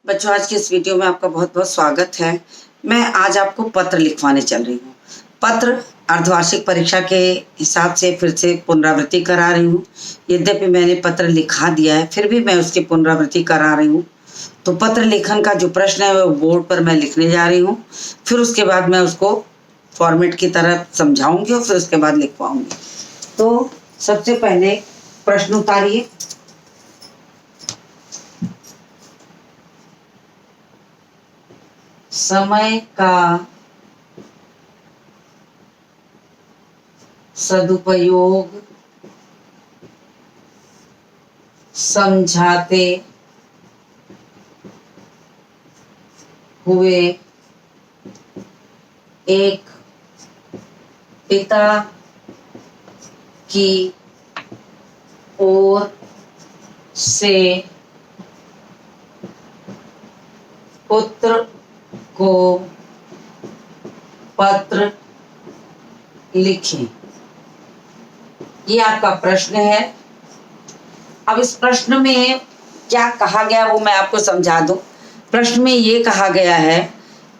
बच्चों, आज की इस वीडियो में आपका बहुत बहुत स्वागत है। मैं आज आपको पत्र लिखवाने चल रही हूँ। पत्र अर्धवार्षिक परीक्षा के हिसाब से फिर से पुनरावृत्ति करा रही हूँ। यद्यपि मैंने पत्र लिखा दिया है, फिर भी मैं उसकी पुनरावृत्ति करा रही हूँ। तो पत्र लेखन का जो प्रश्न है वो बोर्ड पर मैं लिखने जा रही हूँ। फिर उसके बाद मैं उसको फॉर्मेट की तरह समझाऊंगी और फिर उसके बाद लिखवाऊंगी। तो सबसे पहले प्रश्न उतारिए। समय का सदुपयोग समझाते हुए एक पिता की ओर से पुत्र को पत्र लिखें। ये आपका प्रश्न है। अब इस प्रश्न में क्या कहा गया वो मैं आपको समझा दूं। प्रश्न में ये कहा गया है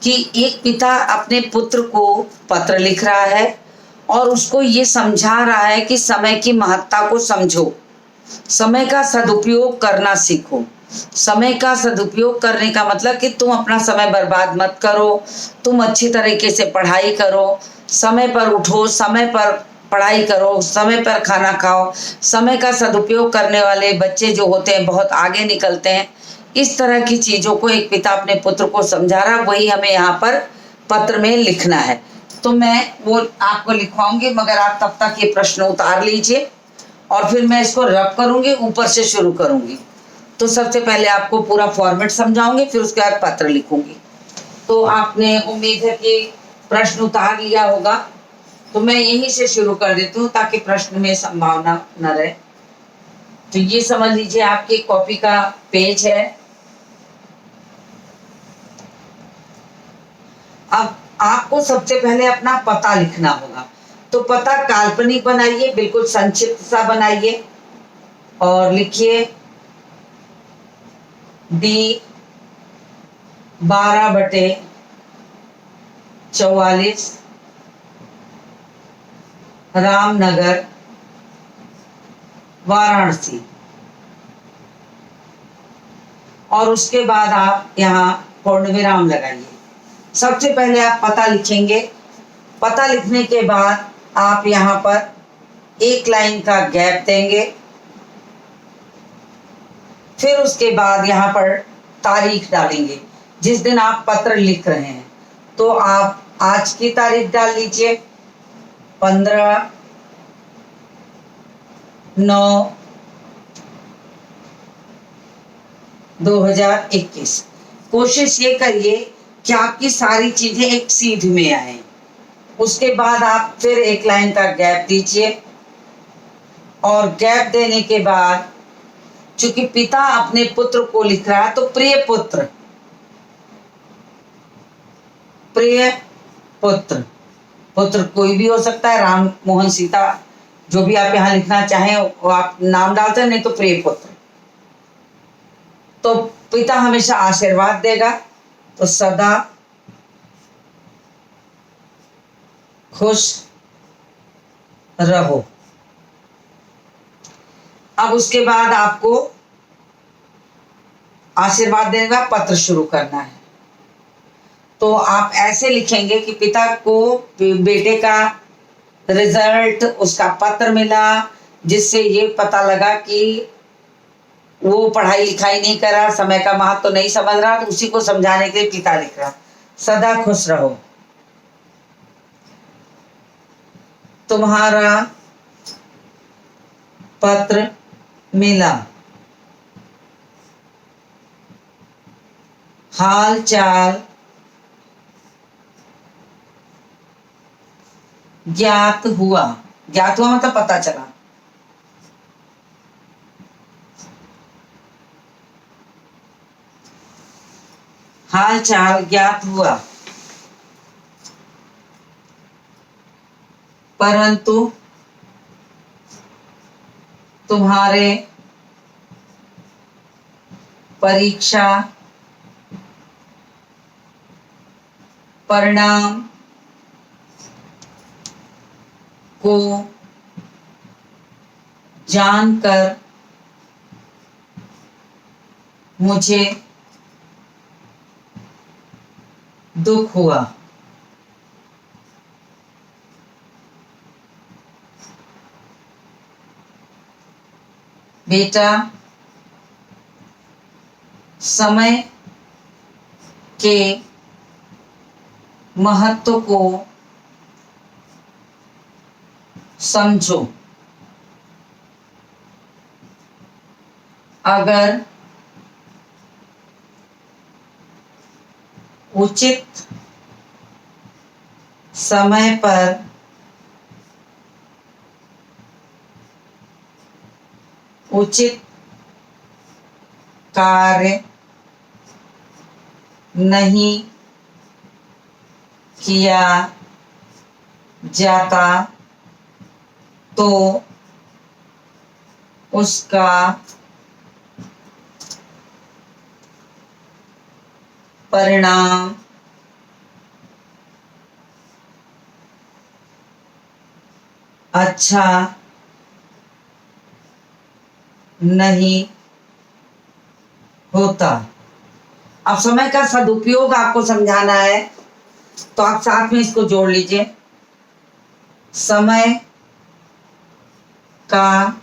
कि एक पिता अपने पुत्र को पत्र लिख रहा है और उसको ये समझा रहा है कि समय की महत्ता को समझो, समय का सदुपयोग करना सीखो। समय का सदुपयोग करने का मतलब कि तुम अपना समय बर्बाद मत करो, तुम अच्छी तरीके से पढ़ाई करो, समय पर उठो, समय पर पढ़ाई करो, समय पर खाना खाओ। समय का सदुपयोग करने वाले बच्चे जो होते हैं बहुत आगे निकलते हैं। इस तरह की चीजों को एक पिता अपने पुत्र को समझा रहा, वही हमें यहाँ पर पत्र में लिखना है। तो मैं वो आपको लिखवाऊंगी, मगर आप तब तक ये प्रश्न उतार लीजिए और फिर मैं इसको रब करूंगी, ऊपर से शुरू करूंगी। तो सबसे पहले आपको पूरा फॉर्मेट समझाऊंगी, फिर उसके बाद पत्र लिखूंगी। तो आपने उम्मीद है कि प्रश्न उतार लिया होगा। तो मैं यहीं से शुरू कर देती हूँ ताकि प्रश्न में संभावना न रहे। तो ये समझ लीजिए आपकी कॉपी का पेज है। अब आपको सबसे पहले अपना पता लिखना होगा। तो पता काल्पनिक बनाइए, बिल्कुल संक्षिप्त सा बनाइए और लिखिए D12/44 रामनगर वाराणसी। और उसके बाद आप यहाँ पूर्ण विराम लगाइए। सबसे पहले आप पता लिखेंगे। पता लिखने के बाद आप यहाँ पर एक लाइन का गैप देंगे। फिर उसके बाद यहाँ पर तारीख डालेंगे जिस दिन आप पत्र लिख रहे हैं। तो आप आज की तारीख डाल लीजिए 15/9/2021। कोशिश ये करिए कि आपकी सारी चीजें एक सीध में आए। उसके बाद आप फिर एक लाइन का गैप दीजिए और गैप देने के बाद चूंकि पिता अपने पुत्र को लिख रहा है तो प्रिय पुत्र, प्रिय पुत्र, पुत्र कोई भी हो सकता है, राम मोहन सीता, जो भी आप यहाँ लिखना चाहें वो आप नाम डालते हैं, नहीं तो प्रिय पुत्र। तो पिता हमेशा आशीर्वाद देगा, तो सदा खुश रहो। अब उसके बाद आपको आशीर्वाद देने का पत्र शुरू करना है। तो आप ऐसे लिखेंगे कि पिता को बेटे का रिजल्ट, उसका पत्र मिला जिससे ये पता लगा कि वो पढ़ाई लिखाई नहीं करा, समय का महत्व तो नहीं समझ रहा, तो उसी को समझाने के लिए पिता लिख रहा, सदा खुश रहो। तुम्हारा पत्र मिला, हाल चाल ज्ञात हुआ। ज्ञात हुआ मतलब पता चला। हाल चाल ज्ञात हुआ, परंतु तुम्हारे परीक्षा परिणाम को जानकर मुझे दुख हुआ। बेटा, समय के महत्व को समझो। अगर उचित समय पर उचित कार्य नहीं किया जाता तो उसका परिणाम अच्छा नहीं होता। अब समय का सदुपयोग आपको समझाना है, तो आप साथ में इसको जोड़ लीजिए। समय का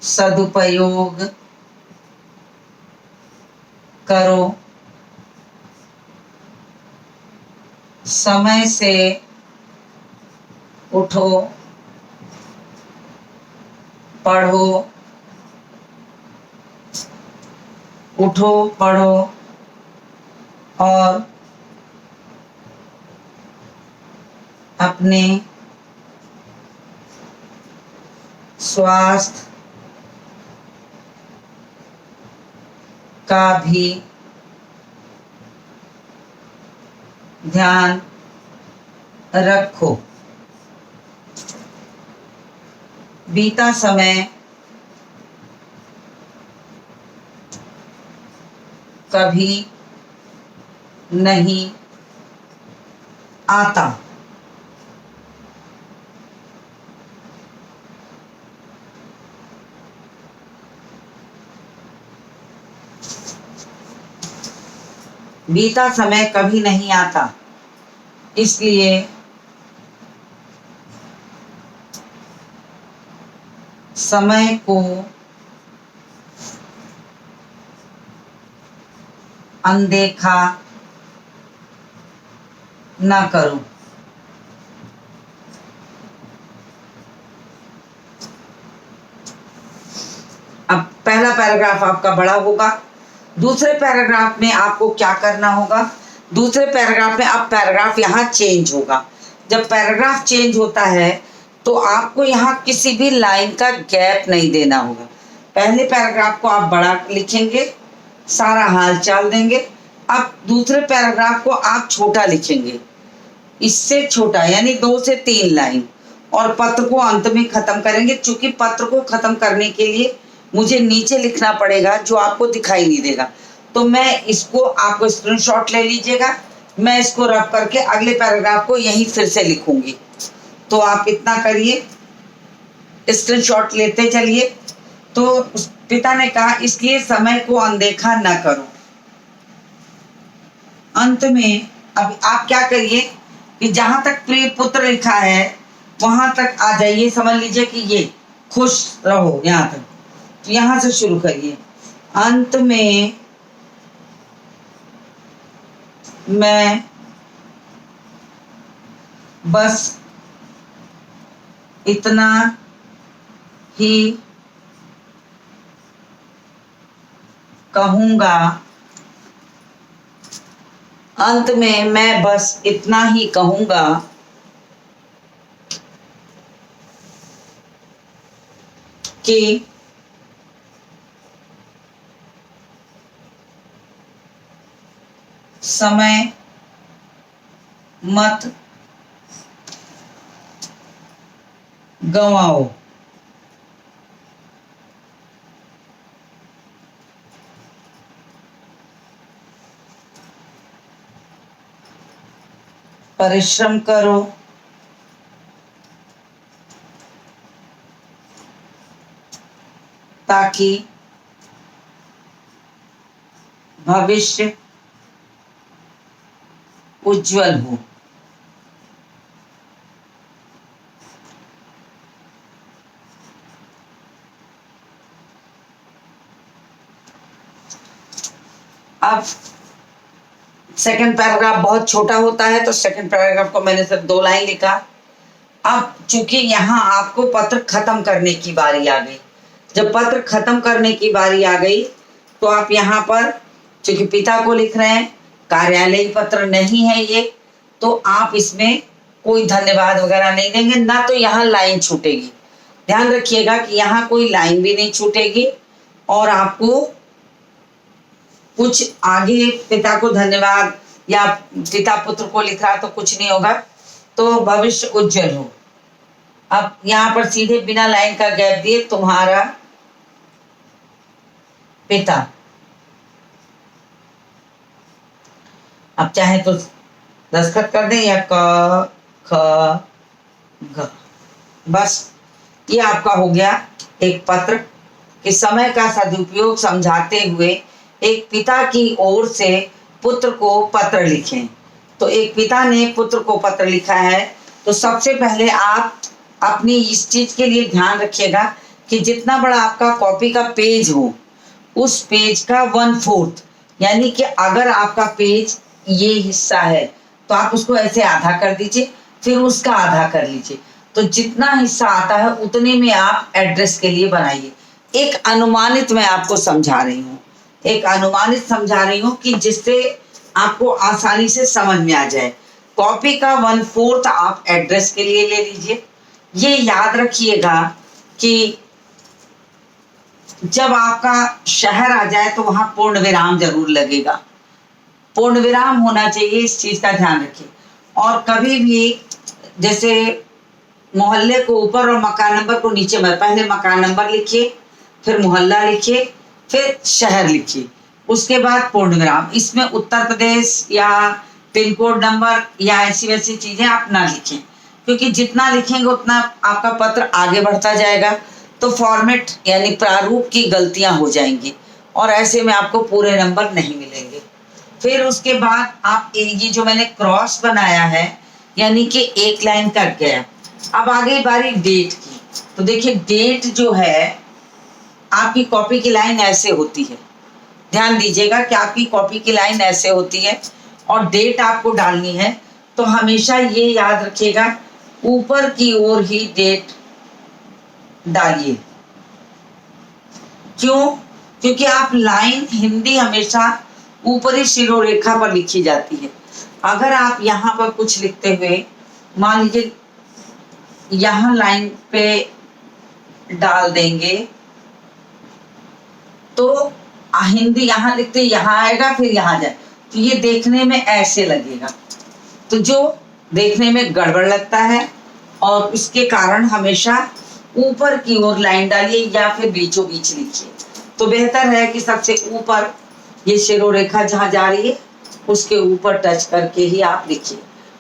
सदुपयोग करो। समय से उठो, पढ़ो, उठो, पढ़ो और अपने स्वास्थ्य का भी ध्यान रखो। बीता समय कभी नहीं आता। बीता समय कभी नहीं आता, इसलिए समय को अनदेखा न करो। अब पहला पैराग्राफ आपका बड़ा होगा। दूसरे पैराग्राफ में आपको क्या करना होगा? दूसरे पैराग्राफ में अब पैराग्राफ यहाँ चेंज होगा। जब पैराग्राफ चेंज होता है तो आपको यहाँ किसी भी लाइन का गैप नहीं देना होगा। पहले पैराग्राफ को आप बड़ा लिखेंगे, सारा हाल चाल देंगे। अब दूसरे पैराग्राफ को आप छोटा लिखेंगे, इससे छोटा, यानी 2 से 3 लाइन, और पत्र को अंत में खत्म करेंगे। चूंकि पत्र को खत्म करने के लिए मुझे नीचे लिखना पड़ेगा जो आपको दिखाई नहीं देगा, तो मैं इसको, आपको स्क्रीनशॉट ले लीजिएगा, मैं इसको रब करके अगले पैराग्राफ को यहीं फिर से लिखूंगी। तो आप इतना करिए, स्क्रीनशॉट लेते चलिए। तो उस पिता ने कहा, इसलिए समय को अनदेखा न करो। अंत में अब आप क्या करिए कि जहां तक प्रिय पुत्र लिखा है वहां तक आ जाइए। समझ लीजिए कि ये खुश रहो यहां तक, तो यहां से शुरू करिए। अंत में मैं बस इतना ही कहूंगा। अंत में मैं बस इतना ही कहूंगा कि समय मत गंवाओ। परिश्रम करो, ताकि भविष्य उज्जवल हो। अब सेकंड पैराग्राफ बहुत छोटा होता है, तो सेकंड पैराग्राफ को मैंने सिर्फ 2 लाइन लिखा। अब चूंकि यहाँ आपको पत्र खत्म करने की बारी आ गई, जब पत्र खत्म करने की बारी आ गई तो आप यहाँ पर चूंकि पिता को लिख रहे हैं, कार्यालयी पत्र नहीं है ये, तो आप इसमें कोई धन्यवाद वगैरह नहीं देंगे, ना तो यहाँ लाइन छूटेगी। ध्यान रखिएगा कि यहाँ कोई लाइन भी नहीं छूटेगी और आपको कुछ आगे पिता को धन्यवाद या पिता पुत्र को लिख रहा तो कुछ नहीं होगा, तो भविष्य उज्जवल हो। अब यहाँ पर सीधे बिना लाइन का गैप दिए तुम्हारा पिता, अब चाहे तो दस्तखत कर दें या क ख ग, बस ये आपका हो गया एक पत्र कि समय का सदुपयोग समझाते हुए एक पिता की ओर से पुत्र को पत्र लिखें। तो एक पिता ने पुत्र को पत्र लिखा है, तो सबसे पहले आप अपनी इस चीज के लिए ध्यान रखिएगा कि जितना बड़ा आपका कॉपी का पेज हो, उस पेज का 1/4, यानी कि अगर आपका पेज ये हिस्सा है तो आप उसको ऐसे आधा कर दीजिए, फिर उसका आधा कर लीजिए, तो जितना हिस्सा आता है उतने में आप एड्रेस के लिए बनाइए। एक अनुमानित मैं आपको समझा रही हूँ, एक अनुमानित समझा रही हूँ कि जिससे आपको आसानी से समझ में आ जाए। कॉपी का 1/4 आप एड्रेस के लिए ले लीजिए। ये याद रखिएगा कि जब आपका शहर आ जाए तो वहां पूर्ण विराम जरूर लगेगा, पूर्ण विराम होना चाहिए, इस चीज का ध्यान रखिए। और कभी भी जैसे मोहल्ले को ऊपर और मकान नंबर को नीचे में, पहले मकान नंबर लिखिए, फिर मोहल्ला लिखिए, फिर शहर लिखिए, उसके बाद पूर्ण विराम। इसमें उत्तर प्रदेश या पिन कोड नंबर या ऐसी वैसी चीजें आप ना लिखें, क्योंकि जितना लिखेंगे उतना आपका पत्र आगे बढ़ता जाएगा, तो फॉर्मेट यानी प्रारूप की गलतियां हो जाएंगी और ऐसे में आपको पूरे नंबर नहीं मिलेंगे। फिर उसके बाद आप ये जो मैंने क्रॉस बनाया है यानी कि एक लाइन का गैप। अब आ गई बारी डेट की, तो देखिए डेट जो है आपकी कॉपी की लाइन ऐसे होती है, ध्यान दीजिएगा कि आपकी कॉपी की लाइन ऐसे होती है और डेट आपको डालनी है, तो हमेशा ये याद रखिएगा ऊपर की ओर ही डेट डालिए। क्यों? क्योंकि आप लाइन हिंदी हमेशा ऊपरी शिरोरेखा पर लिखी जाती है। अगर आप यहाँ पर कुछ लिखते हुए मान लीजिए यहाँ लाइन पे डाल देंगे तो हिंदी यहाँ लिखते यहाँ आएगा फिर यहाँ जाए, तो ये देखने में ऐसे लगेगा, तो जो देखने में गड़बड़ लगता है और उसके कारण हमेशा ऊपर की ओर लाइन डालिए या फिर बीचों बीच लिखिए। तो बेहतर है कि सबसे ऊपर ये शिरोरेखा जहाँ जा रही है उसके ऊपर टच करके ही आप लिखिए।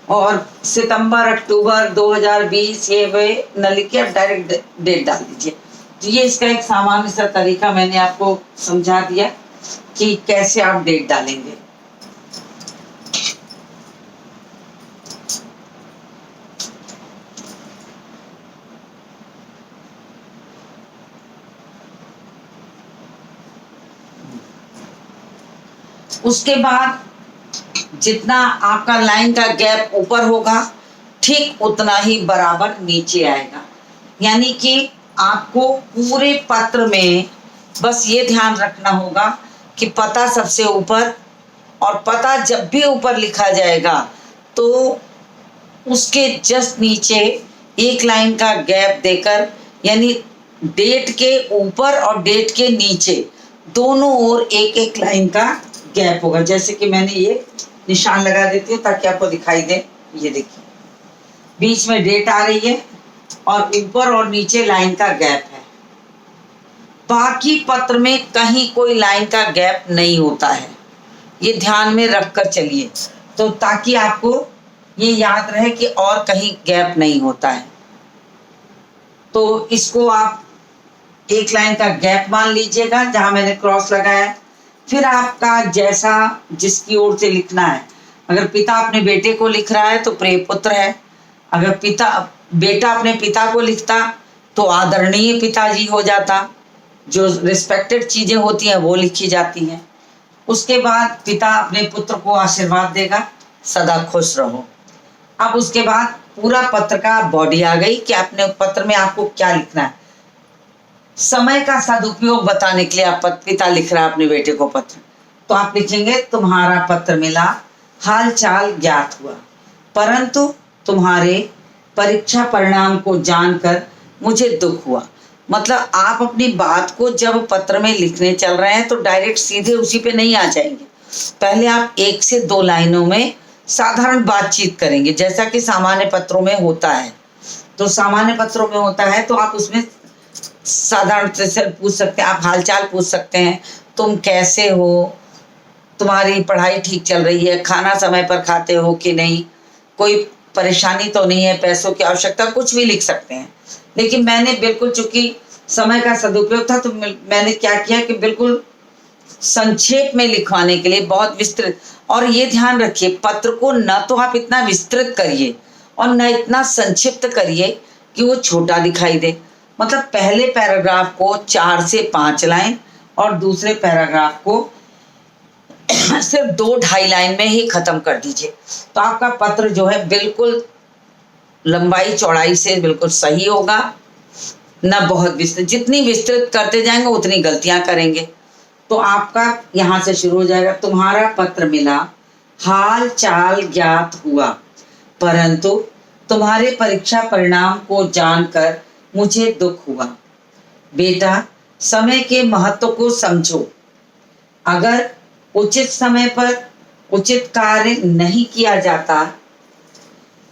और सितंबर अक्टूबर 2020 ये वे न लिखिए, आप डायरेक्ट डेट डाल दीजिए। तो ये इसका एक सामान्य सा तरीका मैंने आपको समझा दिया कि कैसे आप डेट डालेंगे। उसके बाद जितना आपका लाइन का गैप ऊपर होगा ठीक उतना ही बराबर नीचे आएगा। यानी कि आपको पूरे पत्र में बस ये ध्यान रखना होगा कि पता सबसे ऊपर, और पता जब भी ऊपर लिखा जाएगा तो उसके जस्ट नीचे एक लाइन का गैप देकर, यानी डेट के ऊपर और डेट के नीचे दोनों ओर एक एक लाइन का गैप होगा। जैसे कि मैंने ये निशान लगा देती हूँ ताकि आपको दिखाई दे। ये देखिए बीच में डेट आ रही है और ऊपर और नीचे लाइन का गैप है। बाकी पत्र में कहीं कोई लाइन का गैप नहीं होता है, ये ध्यान में रखकर चलिए, तो ताकि आपको ये याद रहे कि और कहीं गैप नहीं होता है। तो इसको आप एक लाइन का गैप मान लीजिएगा जहां मैंने क्रॉस लगाया है। फिर आपका जैसा जिसकी ओर से लिखना है, अगर पिता अपने बेटे को लिख रहा है तो प्रिय पुत्र है, अगर बेटा अपने पिता को लिखता तो आदरणीय पिताजी हो जाता। जो रिस्पेक्टेड चीजें होती हैं वो लिखी जाती हैं। उसके बाद पिता अपने पुत्र को आशीर्वाद देगा, सदा खुश रहो। अब उसके बाद पूरा पत्र का बॉडी आ गई कि अपने पत्र में आपको क्या लिखना है। समय का सदुपयोग बताने के लिए आप पिता लिख रहा है अपने बेटे को पत्र, तो आप लिखेंगे तुम्हारा पत्र मिला, हाल चाल ज्ञात हुआ, परंतु तुम्हारे परीक्षा परिणाम को जानकर मुझे दुख हुआ। मतलब आप अपनी बात को जब पत्र में लिखने चल रहे हैं तो डायरेक्ट सीधे उसी पे नहीं आ जाएंगे। पहले आप 1 से 2 लाइनों में साधारण बातचीत करेंगे, जैसा कि सामान्य पत्रों में होता है। तो सामान्य पत्रों में होता है तो आप उसमें साधारण से पूछ सकते हैं, आप हालचाल पूछ सकते हैं, तुम कैसे हो, तुम्हारी पढ़ाई ठीक चल रही है, खाना समय पर खाते हो कि नहीं, कोई परेशानी तो नहीं है, पैसों की आवश्यकता, कुछ भी लिख सकते हैं। लेकिन मैंने बिल्कुल, चूंकि समय का सदुपयोग था, तो मैंने क्या किया कि बिल्कुल संक्षेप में लिखवाने के लिए बहुत विस्तृत। और ये ध्यान रखिए, पत्र को न तो आप इतना विस्तृत करिए और न इतना संक्षिप्त करिए कि वो छोटा दिखाई दे। मतलब पहले पैराग्राफ को 4 से 5 लाइन और दूसरे पैराग्राफ को सिर्फ 2-2.5 लाइन में ही खत्म कर दीजिए। तो आपका पत्र जो है बिल्कुल लंबाई चौड़ाई से बिल्कुल सही होगा, न बहुत विस्तृत। जितनी विस्तृत करते जाएंगे उतनी गलतियां करेंगे। तो आपका यहां से शुरू हो जाएगा, तुम्हारा पत्र मिला, हाल चाल ज्ञात हुआ, परंतु तुम्हारे परीक्षा परिणाम को जानकर मुझे दुख हुआ। बेटा, समय के महत्व को समझो। अगर उचित समय पर उचित कार्य नहीं किया जाता,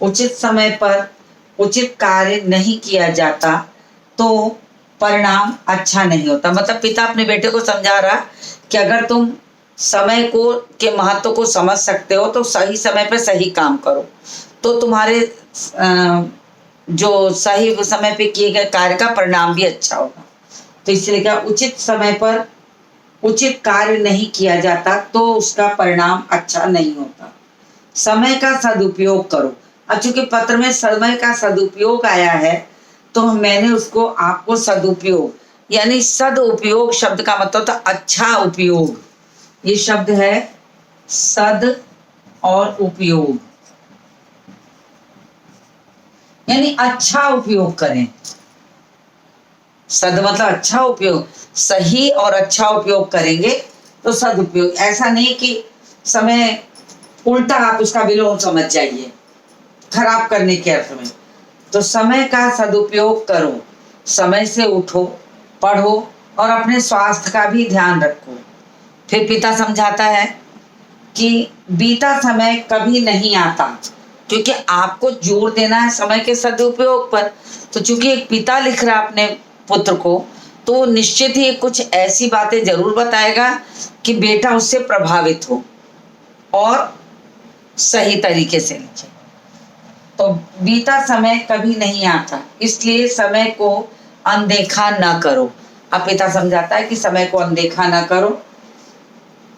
उचित समय पर उचित कार्य नहीं किया जाता तो परिणाम अच्छा नहीं होता। मतलब पिता अपने बेटे को समझा रहा कि अगर तुम समय को के महत्व को समझ सकते हो तो सही समय पर सही काम करो, तो तुम्हारे जो सही समय पे किए गए कार्य का परिणाम भी अच्छा होगा। तो इसलिए क्या, उचित समय पर उचित कार्य नहीं किया जाता तो उसका परिणाम अच्छा नहीं होता। समय का सदुपयोग करो। अब चूंकि पत्र में समय का सदुपयोग आया है तो मैंने उसको आपको सदुपयोग, यानी सदुपयोग शब्द का मतलब था अच्छा उपयोग। ये शब्द है सद और उपयोग, यानी अच्छा उपयोग करें। सद मतलब अच्छा उपयोग, सही और अच्छा उपयोग करेंगे तो सदुपयोग। ऐसा नहीं कि समय उल्टा आप उसका विलोम समझ जाइए खराब करने के अर्थ में। तो समय का सदुपयोग करो, समय से उठो, पढ़ो और अपने स्वास्थ्य का भी ध्यान रखो। फिर पिता समझाता है कि बीता समय कभी नहीं आता, क्योंकि आपको जोर देना है समय के सदुपयोग पर। तो चूंकि एक पिता लिख रहा है अपने पुत्र को, तो निश्चित ही कुछ ऐसी बातें जरूर बताएगा कि बेटा उससे प्रभावित हो और सही तरीके से लिखे। तो बीता समय कभी नहीं आता, इसलिए समय को अनदेखा ना करो। अब पिता समझाता है कि समय को अनदेखा ना करो।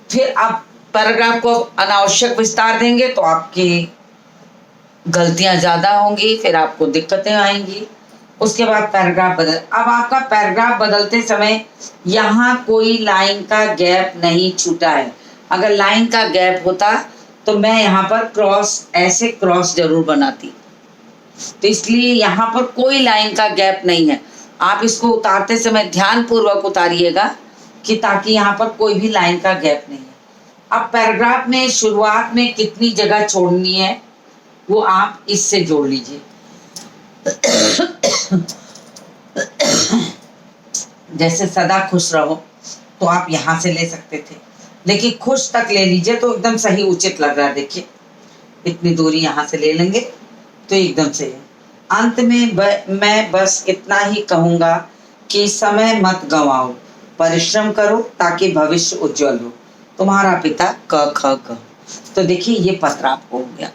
फिर आप पैराग्राफ को अनावश्यक विस्तार देंगे तो आपकी गलतियां ज्यादा होंगी, फिर आपको दिक्कतें आएंगी। उसके बाद पैराग्राफ बदल। अब आपका पैराग्राफ बदलते समय यहाँ कोई लाइन का गैप नहीं छूटा है। अगर लाइन का गैप होता तो मैं यहाँ पर क्रॉस, ऐसे क्रॉस जरूर बनाती। तो इसलिए यहाँ पर कोई लाइन का गैप नहीं है। आप इसको उतारते समय ध्यान पूर्वक उतारिएगा कि ताकि यहाँ पर कोई भी लाइन का गैप नहीं है। अब पैराग्राफ में शुरुआत में कितनी जगह छोड़नी है वो आप इससे जोड़ लीजिए। जैसे सदा खुश रहो तो आप यहाँ से ले सकते थे, लेकिन खुश तक ले लीजिए तो एकदम सही उचित लग रहा है। देखिए इतनी दूरी यहाँ से ले लेंगे तो एकदम सही है। अंत में मैं बस इतना ही कहूँगा कि समय मत गंवाओ, परिश्रम करो ताकि भविष्य उज्जवल हो। तुम्हारा पिता क ख ग। तो देखिए ये पत्र आपको हो गया।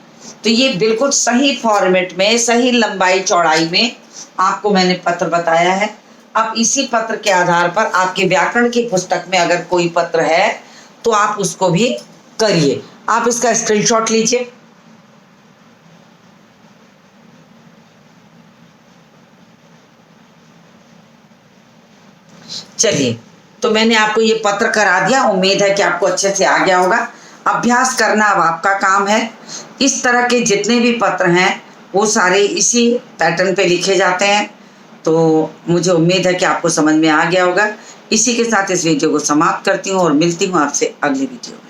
तो ये बिल्कुल सही फॉर्मेट में, सही लंबाई चौड़ाई में आपको मैंने पत्र बताया है। अब इसी पत्र के आधार पर आपके व्याकरण की पुस्तक में अगर कोई पत्र है तो आप उसको भी करिए। आप इसका स्क्रीनशॉट लीजिए। चलिए, तो मैंने आपको ये पत्र करा दिया। उम्मीद है कि आपको अच्छे से आ गया होगा। अभ्यास करना अब आपका काम है। इस तरह के जितने भी पत्र हैं वो सारे इसी पैटर्न पे लिखे जाते हैं। तो मुझे उम्मीद है कि आपको समझ में आ गया होगा। इसी के साथ इस वीडियो को समाप्त करती हूँ और मिलती हूँ आपसे अगले वीडियो में।